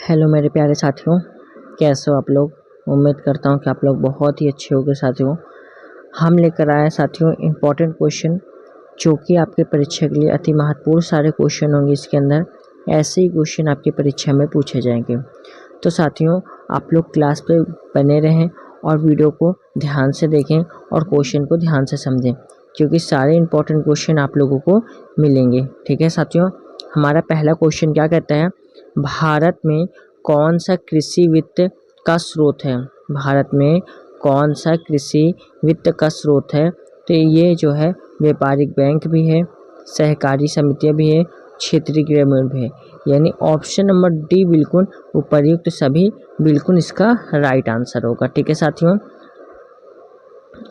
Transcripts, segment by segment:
Hello मेरे प्यारे साथियों, कैसे हो आप लोग। उम्मीद करता हूँ कि आप लोग बहुत ही अच्छे होंगे। साथियों, हम लेकर आए हैं साथियों इम्पॉर्टेंट क्वेश्चन, जो कि आपके परीक्षा के लिए अति महत्वपूर्ण सारे क्वेश्चन होंगे। इसके अंदर ऐसे ही क्वेश्चन आपकी परीक्षा में पूछे जाएंगे। तो साथियों, आप लोग क्लास पे बने रहें और वीडियो को ध्यान से देखें और क्वेश्चन को ध्यान से समझें, क्योंकि सारे इम्पोर्टेंट क्वेश्चन आप लोगों को मिलेंगे। ठीक है साथियों, हमारा पहला क्वेश्चन क्या कहता है, भारत में कौन सा कृषि वित्त का स्रोत है। भारत में कौन सा कृषि वित्त का स्रोत है। तो ये जो है व्यापारिक बैंक भी है, सहकारी समितियां भी है, क्षेत्रीय ग्रामीण भी है। यानी ऑप्शन नंबर डी बिल्कुल उपर्युक्त सभी बिल्कुल इसका राइट आंसर होगा। ठीक है साथियों,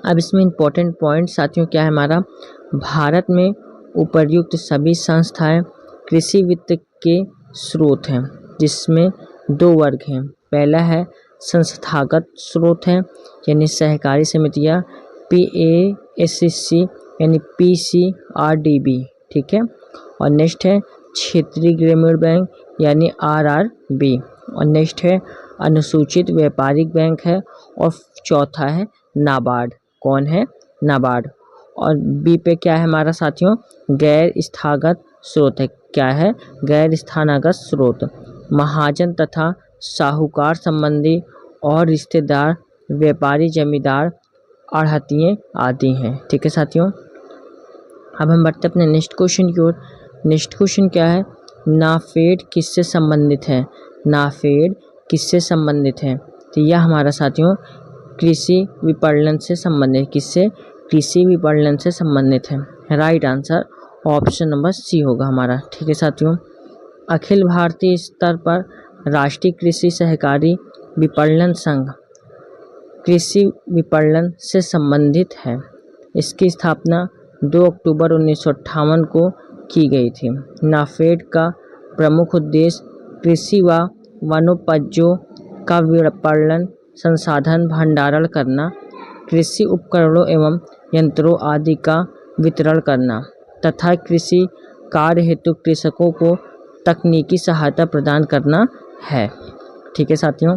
अब इसमें इम्पोर्टेंट पॉइंट साथियों क्या है हमारा, भारत में उपर्युक्त सभी संस्थाएं कृषि वित्त के स्रोत हैं, जिसमें दो वर्ग हैं। पहला है संस्थागत स्रोत है, यानी सहकारी समितियां PASSC यानी PCRDB। ठीक है, और नेक्स्ट है क्षेत्रीय ग्रामीण बैंक यानी RRB, और नेक्स्ट है अनुसूचित व्यापारिक बैंक है, और चौथा है नाबार्ड। कौन है, नाबार्ड। और बी पे क्या है हमारा साथियों, गैर स्थागत स्रोत है। क्या है, गैर स्थानागत स्रोत, महाजन तथा साहूकार संबंधी और रिश्तेदार, व्यापारी, जमींदार, आढ़तिये आदि हैं। ठीक है साथियों, अब हम बढ़ते अपने नेक्स्ट क्वेश्चन की ओर। नेक्स्ट क्वेश्चन क्या है, नाफेड किससे संबंधित है। नाफेड किससे संबंधित है। तो यह हमारा साथियों कृषि विपणन से संबंधित, किससे, कृषि विपणन से संबंधित है। Right answer option number C होगा हमारा। ठीक है साथियों, अखिल भारतीय स्तर पर राष्ट्रीय कृषि सहकारी विपणन संघ कृषि विपणन से संबंधित है। इसकी स्थापना 2 अक्टूबर 1958 को की गई थी। नाफेड का प्रमुख उद्देश्य कृषि व वनोपजों का विपणन, संसाधन भंडारण करना, कृषि उपकरणों एवं यंत्रों आदि का वितरण करना तथा कृषि कार्य हेतु कृषकों को तकनीकी सहायता प्रदान करना है। ठीक है साथियों,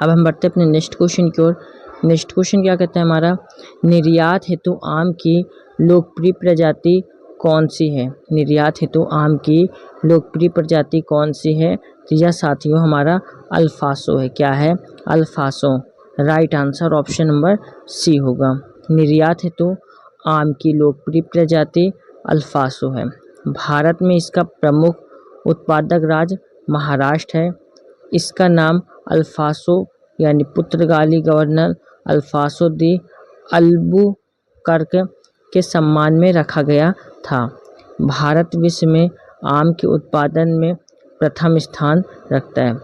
अब हम बढ़ते अपने नेक्स्ट क्वेश्चन की ओर। नेक्स्ट क्वेश्चन क्या कहता है हमारा, निर्यात हेतु आम की लोकप्रिय प्रजाति कौन सी है। निर्यात हेतु आम की लोकप्रिय प्रजाति कौन सी है। तो यह साथियों हमारा अल्फासो है। क्या है, Alphonso. Right answer option number C होगा। निर्यात हेतु आम की लोकप्रिय प्रजाति अल्फासो है। भारत में इसका प्रमुख उत्पादक राज्य महाराष्ट्र है। इसका नाम अल्फासो यानी पुर्तगाली गवर्नर अल्फासो दी अल्बुकर्क के सम्मान में रखा गया था। भारत विश्व में आम के उत्पादन में प्रथम स्थान रखता है।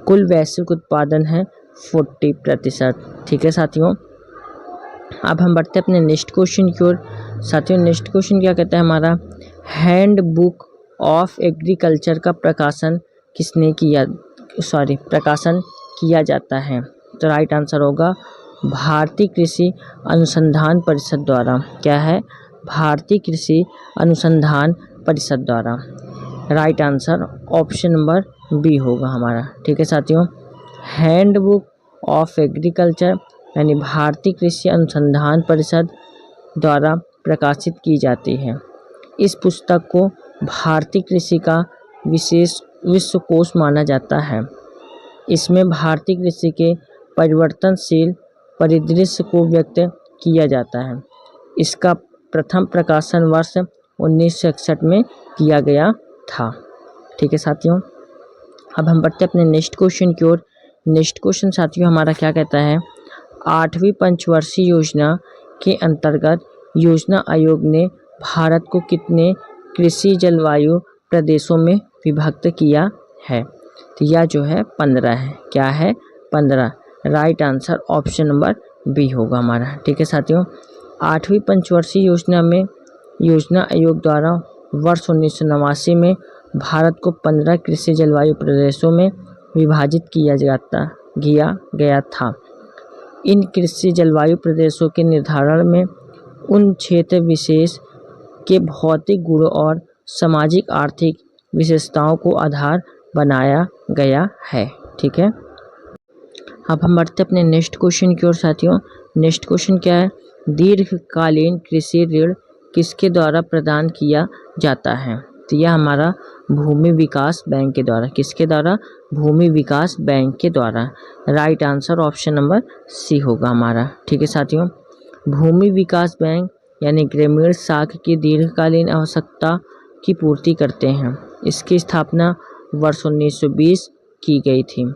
कुल वैश्विक उत्पादन है 40%। ठीक है साथियों, अब हम बढ़ते हैं अपने नेक्स्ट क्वेश्चन की ओर। साथियों, नेक्स्ट क्वेश्चन क्या कहता है हमारा, हैंड बुक ऑफ एग्रीकल्चर का प्रकाशन प्रकाशन किया जाता है। तो राइट आंसर होगा भारतीय कृषि अनुसंधान परिषद द्वारा। क्या है, भारतीय कृषि अनुसंधान परिषद द्वारा। Right answer option number B होगा हमारा। ठीक है साथियों, हैंड बुक ऑफ एग्रीकल्चर यानी भारतीय कृषि अनुसंधान परिषद द्वारा प्रकाशित की जाती है। इस पुस्तक को भारतीय कृषि का विशेष विश्वकोश माना जाता है। इसमें भारतीय कृषि के परिवर्तनशील परिदृश्य को व्यक्त किया जाता है। इसका प्रथम प्रकाशन वर्ष 1961 में किया गया था। ठीक है साथियों, अब हम बढ़ते अपने नेक्स्ट क्वेश्चन की ओर। नेक्स्ट क्वेश्चन साथियों हमारा क्या कहता है, 8वीं पंचवर्षीय योजना के अंतर्गत योजना आयोग ने भारत को कितने कृषि जलवायु प्रदेशों में विभक्त किया है। तो यह जो है 15 है। क्या है, 15। Right answer option number B होगा हमारा। ठीक है साथियों, 8वीं पंचवर्षीय योजना में योजना आयोग द्वारा वर्ष 1989 में भारत को 15 कृषि जलवायु प्रदेशों में विभाजित किया गया था। इन कृषि जलवायु प्रदेशों के निर्धारण में उन क्षेत्र विशेष के भौतिक गुणों और सामाजिक आर्थिक विशेषताओं को आधार बनाया गया है। ठीक है, अब हम बढ़ते अपने नेक्स्ट क्वेश्चन की ओर साथियों। नेक्स्ट क्वेश्चन क्या है, दीर्घकालीन कृषि ऋण किसके द्वारा प्रदान किया जाता है? तो यह हमारा भूमि विकास बैंक के द्वारा। किसके द्वारा? भूमि विकास बैंक के द्वारा। Right answer option number C होगा हमारा। ठीक है साथियों, भूमि विकास बैंक यानी ग्रामीण साख की दीर्घकालीन आवश्यकता की पूर्ति करते हैं। इसकी स्थापना वर्ष 1920 की गई थी।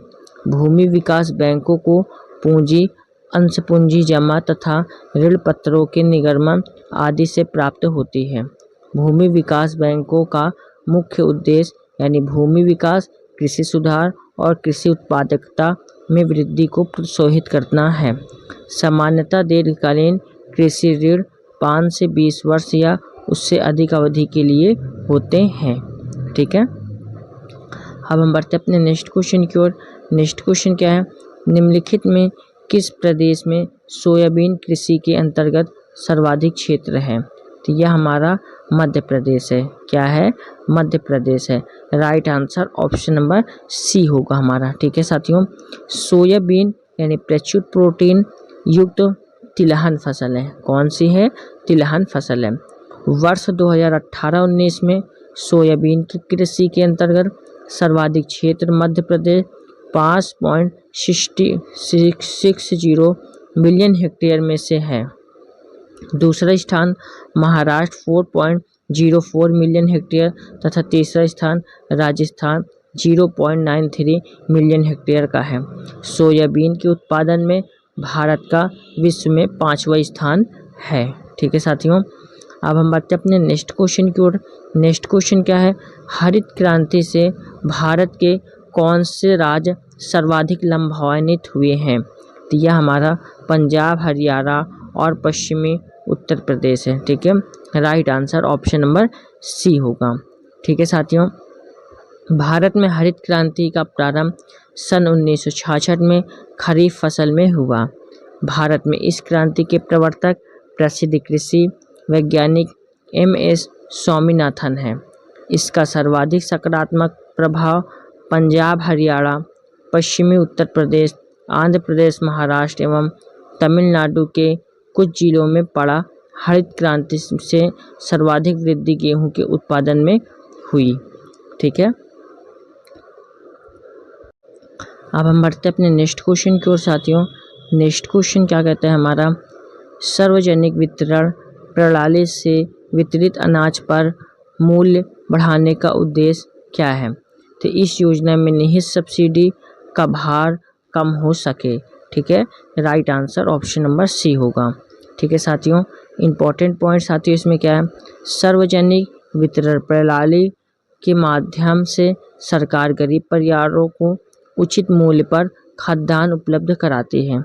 भूमि विकास बैंकों को पूंजी, अंश पूंजी जमा तथा ऋण पत्रों के निर्गमन आदि से प्राप्त होती है। भूमि विकास बैंकों का मुख्य उद्देश्य यानी भूमि विकास, कृषि सुधार और कृषि उत्पादकता में वृद्धि को प्रोत्साहित करना है। सामान्यतः दीर्घकालीन कृषि ऋण 5 से 20 वर्ष या उससे अधिक अवधि के लिए होते हैं। ठीक है, अब हम बढ़ते अपने नेक्स्ट क्वेश्चन की ओर। नेक्स्ट क्वेश्चन क्या है, निम्नलिखित में किस प्रदेश में सोयाबीन कृषि के अंतर्गत सर्वाधिक क्षेत्र है? तो यह हमारा मध्य प्रदेश है। क्या है? मध्य प्रदेश है। Right answer option number C होगा हमारा। ठीक है साथियों, सोयाबीन यानी प्रचुर प्रोटीन युक्त तिलहन फसल है। कौन सी है? तिलहन फसल है। वर्ष 2018-19 में सोयाबीन की कृषि के अंतर्गत सर्वाधिक क्षेत्र मध्य प्रदेश 5.60 मिलियन हेक्टेयर में से है। दूसरा स्थान महाराष्ट्र 4.04 मिलियन हेक्टेयर तथा तीसरा स्थान राजस्थान 0.93 मिलियन हेक्टेयर का है। सोयाबीन के उत्पादन में भारत का विश्व में 5वां स्थान है। ठीक है साथियों, अब हम बढ़ते अपने नेक्स्ट क्वेश्चन की ओर। नेक्स्ट क्वेश्चन क्या है, हरित क्रांति से भारत के कौन से राज्य सर्वाधिक लाभान्वित हुए हैं? तो यह हमारा पंजाब, हरियाणा और पश्चिमी उत्तर प्रदेश है। ठीक है, right answer option number C होगा। ठीक है साथियों, भारत में हरित क्रांति का प्रारंभ सन 1966 में खरीफ फसल में हुआ। भारत में इस क्रांति के प्रवर्तक प्रसिद्ध कृषि वैज्ञानिक MS स्वामीनाथन है। इसका सर्वाधिक सकारात्मक प्रभाव पंजाब, हरियाणा, पश्चिमी उत्तर प्रदेश, आंध्र प्रदेश, महाराष्ट्र एवं तमिलनाडु के कुछ जिलों में पड़ा। हरित क्रांति से सर्वाधिक वृद्धि गेहूं के उत्पादन में हुई। ठीक है, अब हम बढ़ते अपने नेक्स्ट क्वेश्चन की ओर साथियों। नेक्स्ट क्वेश्चन क्या कहता है हमारा, सार्वजनिक वितरण प्रणाली से वितरित अनाज पर मूल्य बढ़ाने का उद्देश्य क्या है? तो इस योजना में निहित सब्सिडी का भार कम हो सके। ठीक है, right answer option number C होगा। ठीक है साथियों, इंपॉर्टेंट पॉइंट साथियों इसमें क्या है, सार्वजनिक वितरण प्रणाली के माध्यम से सरकार गरीब परिवारों को उचित मूल्य पर खाद्यान्न उपलब्ध कराती है।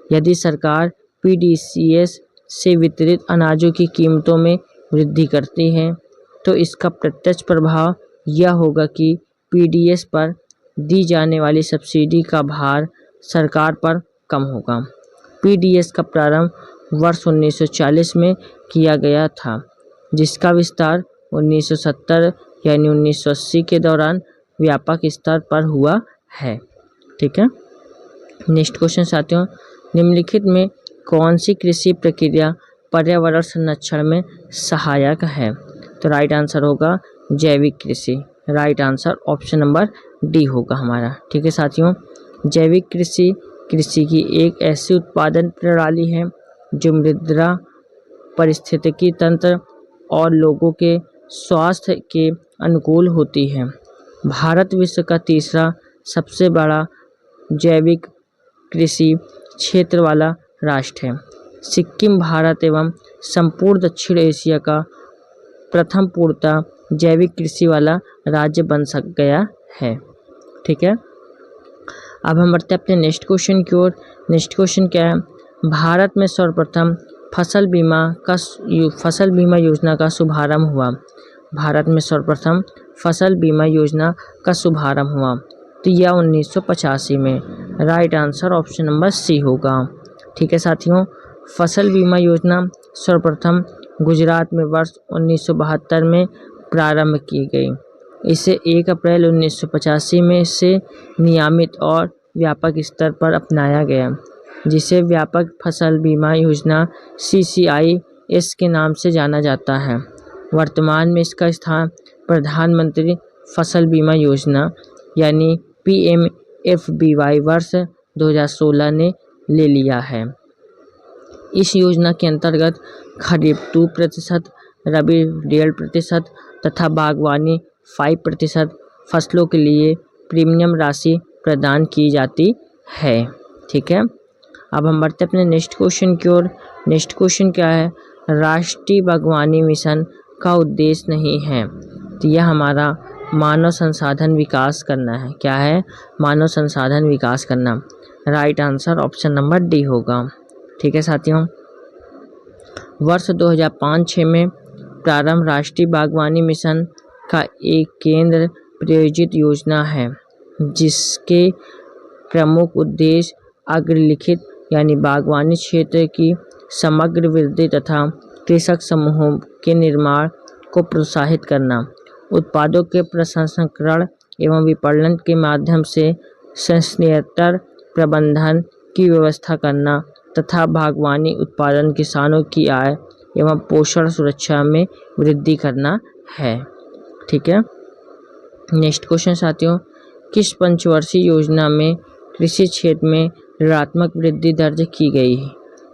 यदि सरकार PDCS से वितरित अनाजों की कीमतों में वृद्धि करती है तो इसका प्रत्यक्ष प्रभाव यह होगा कि PDS पर दी जाने वाली सब्सिडी का भार सरकार पर कम होगा। PDS का प्रारंभ वर्ष 1940 में किया गया था, जिसका विस्तार 1970 यानी 1980 के दौरान व्यापक स्तर पर हुआ है। ठीक है, नेक्स्ट क्वेश्चन साथियों, निम्नलिखित में कौन सी कृषि प्रक्रिया पर्यावरण संरक्षण में सहायक है? तो राइट आंसर होगा जैविक कृषि। Right answer option number D होगा हमारा। ठीक है साथियों, जैविक कृषि कृषि की एक ऐसी उत्पादन प्रणाली है जो मृदा, पारिस्थितिकी तंत्र और लोगों के स्वास्थ्य के अनुकूल होती है। भारत विश्व का तीसरा सबसे बड़ा जैविक कृषि क्षेत्र वाला राष्ट्र है। सिक्किम भारत एवं संपूर्ण दक्षिण एशिया का प्रथम पूर्णतः जैविक कृषि वाला राज्य बन गया है। ठीक है, अब हम बढ़ते हैं अपने नेक्स्ट क्वेश्चन की ओर। नेक्स्ट क्वेश्चन क्या है, भारत में सर्वप्रथम फसल बीमा योजना का शुभारंभ हुआ। भारत में सर्वप्रथम फसल बीमा योजना का शुभारंभ हुआ तो यह 1985 में। Right answer option number C होगा। ठीक है साथियों, फसल बीमा योजना सर्वप्रथम गुजरात में वर्ष 1972 में प्रारंभ की गई। इसे 1 अप्रैल 1985 में से नियमित और व्यापक स्तर पर अपनाया गया, जिसे व्यापक फसल बीमा योजना CCIS के नाम से जाना जाता है। वर्तमान में इसका स्थान प्रधानमंत्री फसल बीमा योजना यानी PMFBY वर्ष 2016 ने ले लिया है। इस योजना के अंतर्गत खरीफ 2%, रबी 1.5% तथा बागवानी 5% फसलों के लिए प्रीमियम राशि प्रदान की जाती है। ठीक है, अब हम बढ़ते अपने नेक्स्ट क्वेश्चन की ओर। नेक्स्ट क्वेश्चन क्या है? राष्ट्रीय बागवानी मिशन का उद्देश्य नहीं है। तो यह हमारा मानव संसाधन विकास करना है। क्या है? मानव संसाधन विकास करना। Right answer option number D होगा। ठीक है साथियों, वर्ष 2005-06 में प्रारंभ राष्ट्रीय बागवानी मिशन का एक केंद्र प्रायोजित योजना है, जिसके प्रमुख उद्देश्य अग्रलिखित यानी बागवानी क्षेत्र की समग्र वृद्धि तथा कृषक समूहों के निर्माण को प्रोत्साहित करना, उत्पादों के प्रसंस्करण एवं विपणन के माध्यम से संयंत्र प्रबंधन की व्यवस्था करना तथा बागवानी उत्पादन किसानों की आय एवं पोषण सुरक्षा में वृद्धि करना है। ठीक है, नेक्स्ट क्वेश्चन साथियों, किस पंचवर्षीय योजना में कृषि क्षेत्र में ऋणात्मक वृद्धि दर्ज की गई है?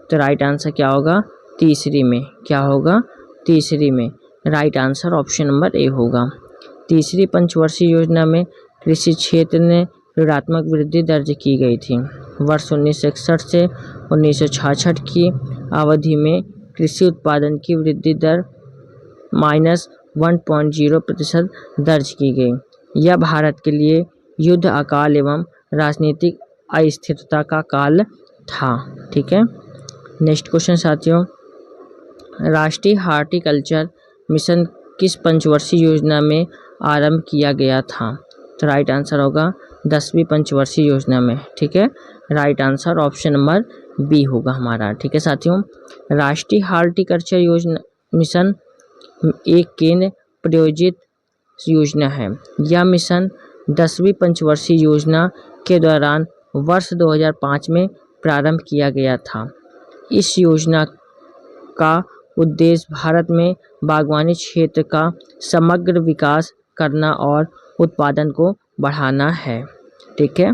तो राइट आंसर क्या होगा? तीसरी में। क्या होगा? तीसरी में। Right answer option number A होगा। तीसरी पंचवर्षीय योजना में कृषि क्षेत्र में ऋणात्मक वृद्धि दर्ज की गई थी। वर्ष 1961 से 1966 की अवधि में कृषि उत्पादन की वृद्धि दर -1.0% दर्ज की गई। यह भारत के लिए युद्ध, अकाल एवं राजनीतिक अस्थिरता का काल था। ठीक है, नेक्स्ट क्वेश्चन साथियों, राष्ट्रीय हॉर्टिकल्चर मिशन किस पंचवर्षीय योजना में आरंभ किया गया था? तो राइट आंसर होगा 10वीं पंचवर्षीय योजना में। ठीक है, right answer option number B होगा हमारा। ठीक है साथियों, राष्ट्रीय हॉर्टिकल्चर योजना मिशन एक केंद्र प्रायोजित योजना है। यह मिशन 10वीं पंचवर्षीय योजना के दौरान वर्ष 2005 में प्रारंभ किया गया था। इस योजना का उद्देश्य भारत में बागवानी क्षेत्र का समग्र विकास करना और उत्पादन को बढ़ाना है। ठीक है,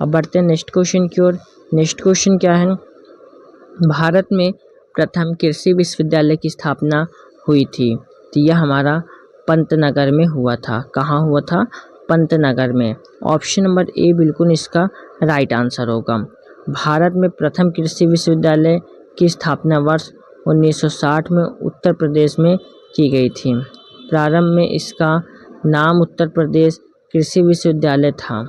अब बढ़ते हैं नेक्स्ट क्वेश्चन की ओर। नेक्स्ट क्वेश्चन क्या है? भारत में प्रथम कृषि विश्वविद्यालय की स्थापना हुई थी। तो यह हमारा पंतनगर में हुआ था। कहाँ हुआ था? पंतनगर में। ऑप्शन नंबर ए बिल्कुल इसका राइट आंसर होगा। भारत में प्रथम कृषि विश्वविद्यालय की स्थापना वर्ष 1960 में उत्तर प्रदेश में की गई थी। प्रारंभ में इसका नाम उत्तर प्रदेश कृषि विश्वविद्यालय था,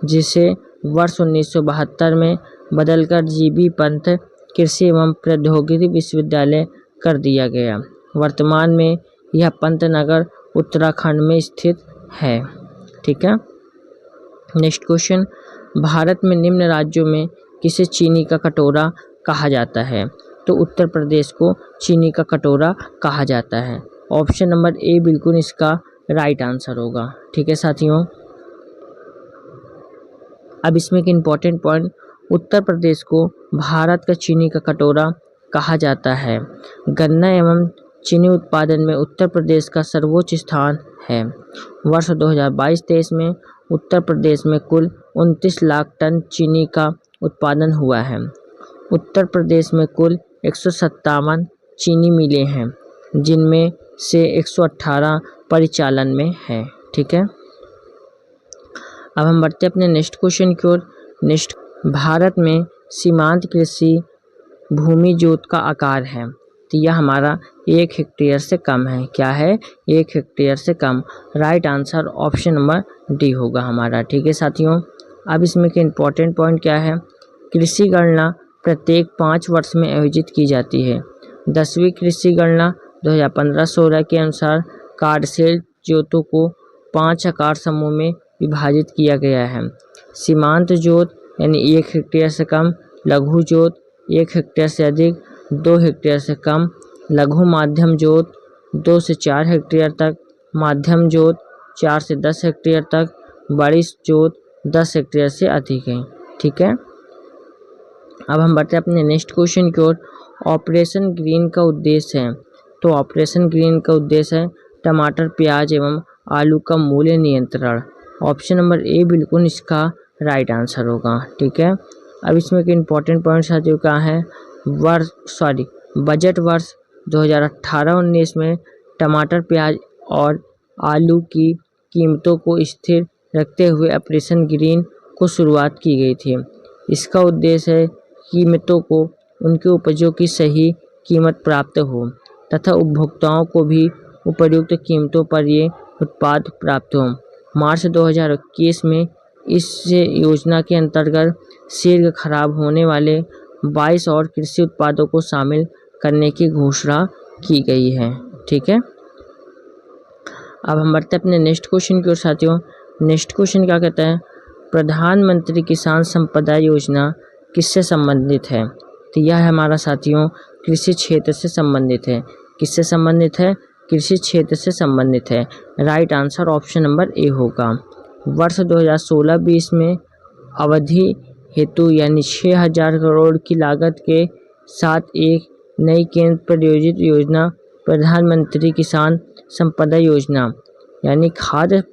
जिसे वर्ष 1972 में बदलकर जीबी पंत कृषि एवं प्रौद्योगिकी विश्वविद्यालय कर दिया गया। वर्तमान में यह पंतनगर उत्तराखंड में स्थित है। ठीक है, नेक्स्ट क्वेश्चन, भारत में निम्न राज्यों में किसे चीनी का कटोरा कहा जाता है? तो उत्तर प्रदेश को चीनी का कटोरा कहा जाता है। ऑप्शन नंबर ए बिल्कुल इसका राइट आंसर होगा। ठीक है साथियों, अब इसमें एक इम्पॉर्टेंट पॉइंट, उत्तर प्रदेश को भारत का चीनी का कटोरा कहा जाता है। गन्ना एवं चीनी उत्पादन में उत्तर प्रदेश का सर्वोच्च स्थान है। वर्ष 2022-23 में उत्तर प्रदेश में कुल 29 लाख टन चीनी का उत्पादन हुआ है। उत्तर प्रदेश में कुल 157 चीनी मिलें हैं, जिनमें से 118 परिचालन में है। ठीक है, अब हम बढ़ते हैं अपने नेक्स्ट क्वेश्चन की ओर। नेक्स्ट, भारत में सीमांत कृषि भूमि जोत का आकार है। तो यह हमारा 1 हेक्टेयर से कम है। क्या है? 1 हेक्टेयर से कम। Right answer option number D होगा हमारा। ठीक है साथियों, अब इसमें के इम्पोर्टेंट पॉइंट क्या है? कृषि गणना प्रत्येक 5 वर्ष में आयोजित की जाती है। 10वीं कृषि गणना 2015-16 के अनुसार कार्यशील जोतों को 5 आकार समूह में विभाजित किया गया है। सीमांत जोत यानी 1 हेक्टेयर से कम, लघु जोत 1 हेक्टेयर से अधिक, 2 हेक्टेयर से कम, लघु माध्यम जोत 2 से 4 हेक्टेयर तक, माध्यम जोत 4 से 10 हेक्टेयर तक, बड़ी जोत 10 हेक्टेयर से अधिक है। ठीक है, अब हम बढ़ते हैं अपने नेक्स्ट क्वेश्चन की ओर। ऑपरेशन ग्रीन का उद्देश्य है, तो ऑपरेशन ग्रीन का उद्देश्य है टमाटर, प्याज एवं आलू का मूल्य नियंत्रण। ऑप्शन नंबर ए बिल्कुल इसका राइट आंसर होगा। ठीक है, अब इसमें के इम्पोर्टेंट पॉइंट्स आ जो क्या है, बजट वर्ष 2018-19 में टमाटर, प्याज और आलू की कीमतों को स्थिर रखते हुए ऑपरेशन ग्रीन को शुरुआत की गई थी। इसका उद्देश्य है कीमतों को उनके उपजों की सही कीमत प्राप्त हो तथा उपभोक्ताओं को भी उपयुक्त कीमतों पर ये उत्पाद प्राप्त हो। मार्च 2021 में इस योजना के अंतर्गत शीघ्र खराब होने वाले 22 और कृषि उत्पादों को शामिल करने की घोषणा की गई है। ठीक है, अब हम बढ़ते हैं अपने नेक्स्ट क्वेश्चन की ओर साथियों। नेक्स्ट क्वेश्चन क्या कहता है, प्रधानमंत्री किसान संपदा योजना किससे संबंधित है? तो यह हमारा साथियों कृषि क्षेत्र से संबंधित है। किससे संबंधित है? कृषि क्षेत्र से संबंधित है। Right answer option number A होगा। वर्ष 2016-20 में अवधि हेतु यानी 6000 करोड़ की लागत के साथ एक नई केंद्र प्रायोजित योजना प्रधानमंत्री किसान संपदा योजना यानी खाद्य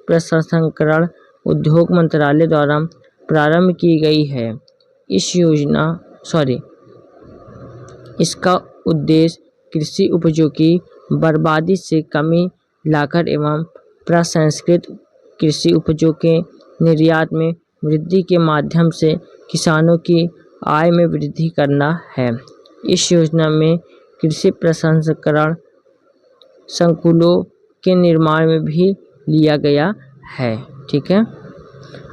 प्रसंस्करण उद्योग मंत्रालय द्वारा प्रारंभ की गई है। इसका उद्देश्य कृषि उपजों की बर्बादी से कमी लाकर एवं प्रसंस्कृत कृषि उपजों के निर्यात में वृद्धि के माध्यम से किसानों की आय में वृद्धि करना है। इस योजना में कृषि प्रसंस्करण संकुलों के निर्माण में भी लिया गया है। ठीक है,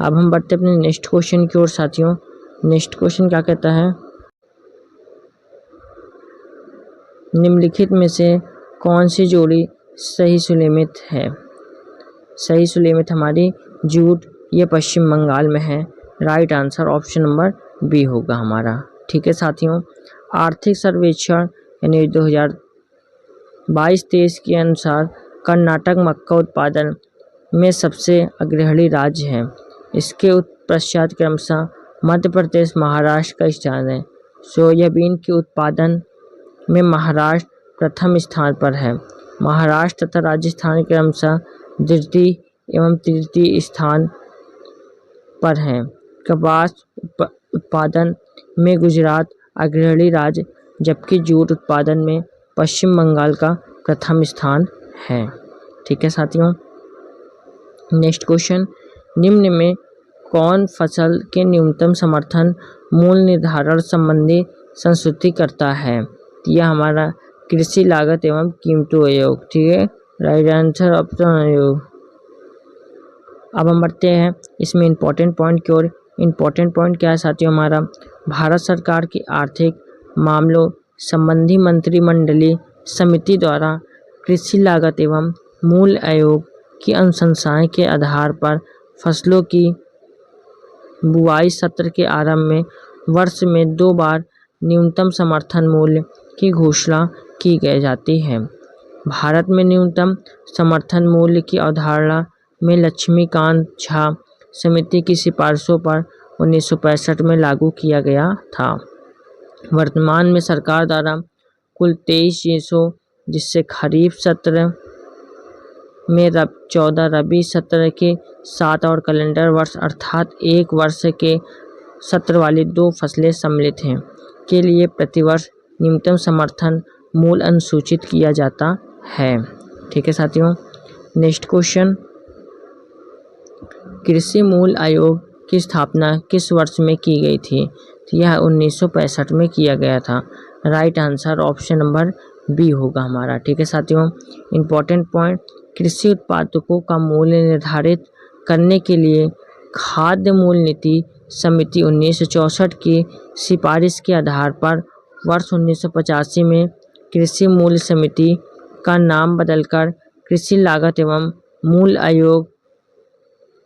अब हम बढ़ते अपने नेक्स्ट क्वेश्चन की ओर साथियों। नेक्स्ट क्वेश्चन क्या कहता है, निम्नलिखित में से कौन सी जोड़ी सही सुलेमित है? सही सुलेमित हमारी जूट, ये पश्चिम बंगाल में है। Right answer option number B होगा हमारा। ठीक है साथियों, आर्थिक सर्वेक्षण यानी 2022-23 के अनुसार कर्नाटक मक्का उत्पादन में सबसे अग्रणी राज्य है। इसके पश्चात क्रमशः मध्य प्रदेश, महाराष्ट्र का स्थान है। सोयाबीन के उत्पादन में महाराष्ट्र प्रथम स्थान पर है। महाराष्ट्र तथा राजस्थान क्रमशः द्वितीय एवं तृतीय स्थान पर हैं। कपास उत्पादन में गुजरात अग्रणी राज्य, जबकि जूट उत्पादन में पश्चिम बंगाल का प्रथम स्थान है। ठीक है साथियों, नेक्स्ट क्वेश्चन, निम्न में कौन फसल के न्यूनतम समर्थन मूल्य निर्धारण संबंधी संस्तुति करता है? यह हमारा कृषि लागत एवं कीमतों आयोग। ठीक है, राइट आंसर ऑप्शन आयोग। अब हम बढ़ते हैं इसमें इम्पोर्टेंट पॉइंट की ओर। इम्पोर्टेंट पॉइंट क्या है साथियों हमारा, भारत सरकार की आर्थिक मामलों संबंधी मंत्रिमंडलीय समिति द्वारा कृषि लागत एवं मूल्य आयोग की अनुशंसाएं के आधार पर फसलों की बुआई सत्र के आरंभ में वर्ष में 2 बार न्यूनतम समर्थन मूल्य की घोषणा की जाती है। भारत में न्यूनतम समर्थन मूल्य की अवधारणा में लक्ष्मीकांत झा समिति की सिफारिशों पर 1965 में लागू किया गया था। वर्तमान में सरकार द्वारा कुल 23 देशों, जिससे खरीफ सत्र में 14 रबी सत्र के 7 और कैलेंडर वर्ष अर्थात एक वर्ष के सत्र वाली 2 फसलें सम्मिलित हैं, के लिए प्रतिवर्ष न्यूनतम समर्थन मूल्य अनुसूचित किया जाता है। ठीक है साथियों, नेक्स्ट क्वेश्चन, कृषि मूल्य आयोग की स्थापना किस वर्ष में की गई थी? तो यह 1965 में किया गया था। Right answer option number B होगा हमारा। ठीक है साथियों, इम्पोर्टेंट पॉइंट, कृषि उत्पादकों का मूल्य निर्धारित करने के लिए खाद्य मूल्य नीति समिति 1964 की सिफारिश के आधार पर वर्ष 1985 में कृषि मूल्य समिति का नाम बदलकर कृषि लागत एवं मूल्य आयोग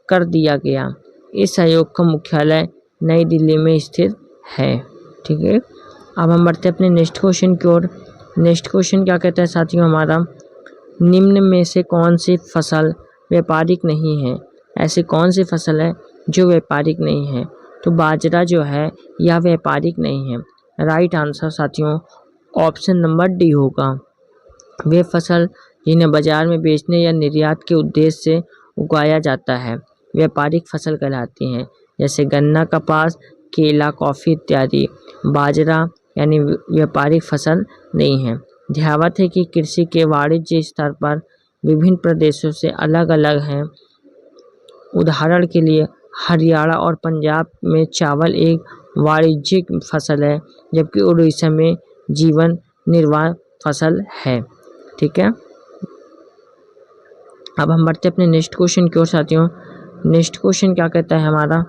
कर दिया गया। इस आयोग का मुख्यालय नई दिल्ली में स्थित है। ठीक है, अब हम बढ़ते हैं अपने नेक्स्ट क्वेश्चन की ओर। नेक्स्ट क्वेश्चन क्या कहता है साथियों हमारा, निम्न में से कौन सी फसल व्यापारिक नहीं है। ऐसी कौन सी फसल है जो व्यापारिक नहीं है? तो बाजरा जो है यह व्यापारिक नहीं है। राइट आंसर साथियों ऑप्शन नंबर डी होगा। वे फसल जिन्हें बाजार में बेचने या निर्यात के उद्देश्य से उगाया जाता है व्यापारिक फसल कहलाती हैं, जैसे गन्ना, कपास, केला, कॉफ़ी इत्यादि। बाजरा यानी व्यापारिक फसल नहीं है। ध्यावत है कि कृषि के वाणिज्य स्तर पर विभिन्न प्रदेशों से अलग अलग हैं। उदाहरण के लिए हरियाणा और पंजाब में चावल एक वाणिज्यिक फसल है, जबकि उड़ीसा में जीवन निर्वाह फसल है। ठीक है, अब हम बढ़ते अपने नेक्स्ट क्वेश्चन की ओर साथियों। नेक्स्ट क्वेश्चन क्या कहता है हमारा,